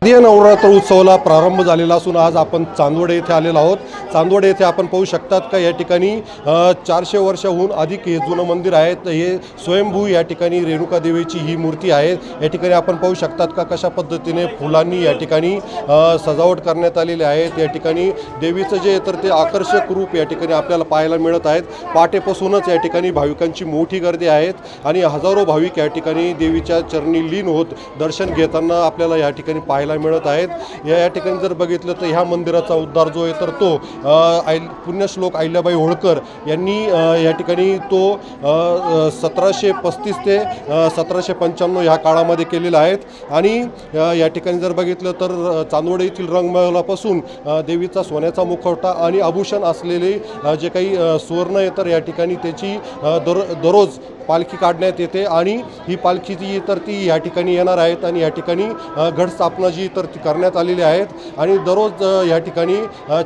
शारदीय नवरात्र उत्सवाला प्रारंभ झालेला असून आज आपण चांदवड येथे आलेलो आहोत। चांदवड येथे आपण पाहू शकतात का या ठिकाणी 400 वर्षाहून अधिक हे जुनं मंदिर आहे। हे स्वयंभू या ठिकाणी रेणुका देवीची ही मूर्ती आहे। या ठिकाणी आपण पाहू शकतात का कशा पद्धतीने फुलांनी या ठिकाणी सजावट करण्यात आलेली आहे। या ठिकाणी देवीचं जे तर ते आकर्षक रूप या ठिकाणी आपल्याला पाहायला मिळत आहेत। पहाटेपासूनच या ठिकाणी भाविकांची मोठी गर्दी आहे आणि हजारो भाविक या ठिकाणी देवीच्या चरणी लीन होत दर्शन घेताना आपल्याला या ठिकाणी पाहायला मिळत आहेत। या ठिकाणी जर बघितलं तर ह्या मंदिराचा उद्धार जो आहे तर तो पुण्यश्लोक अहिल्याबाई होळकर यांनी या ठिकाणी तो 1735 ते 1795 ह्या काळामध्ये केलेला आहे। आणि या ठिकाणी जर बघितलं तर चांदवड येथील रंगमहालापासून देवीचा सोन्याचा मुखवटा आणि आभूषण असलेले जे काही सुवर्ण आहे तर या ठिकाणी त्याची दररोज पालखी काढण्यात येते आणि ही पालखी जी तर ती या ठिकाणी येणार आहेत आणि या ठिकाणी घटस्थापना जी तर ती करण्यात आलेली आहेत आणि दररोज या ठिकाणी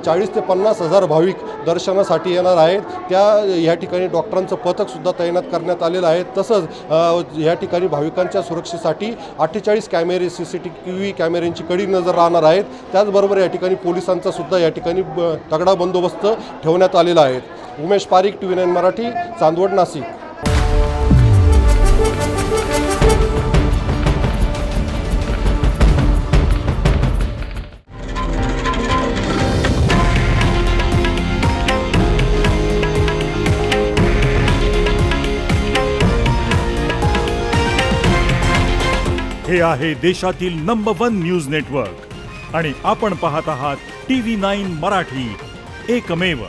40 ते 50 हजार भाविक दर्शनासाठी येणार आहेत। या ठिकाणी डॉक्टरांचं पथकसुद्धा तैनात करण्यात आलेलं आहे। तसंच या ठिकाणी भाविकांच्या सुरक्षेसाठी 48 कॅमेरे CCTV कॅमेऱ्यांची कडी नजर राहणार आहेत। त्याचबरोबर या ठिकाणी पोलिसांचा सुद्धा या ठिकाणी तगडा बंदोबस्त ठेवण्यात आलेला आहे। उमेश पारिक, TV9 मराठी, चांदवड, नाशिक। हे आहे देशातील नंबर 1 न्यूज नेटवर्क आणि आपण पाहत आहात TV9 मराठी, एकमेव।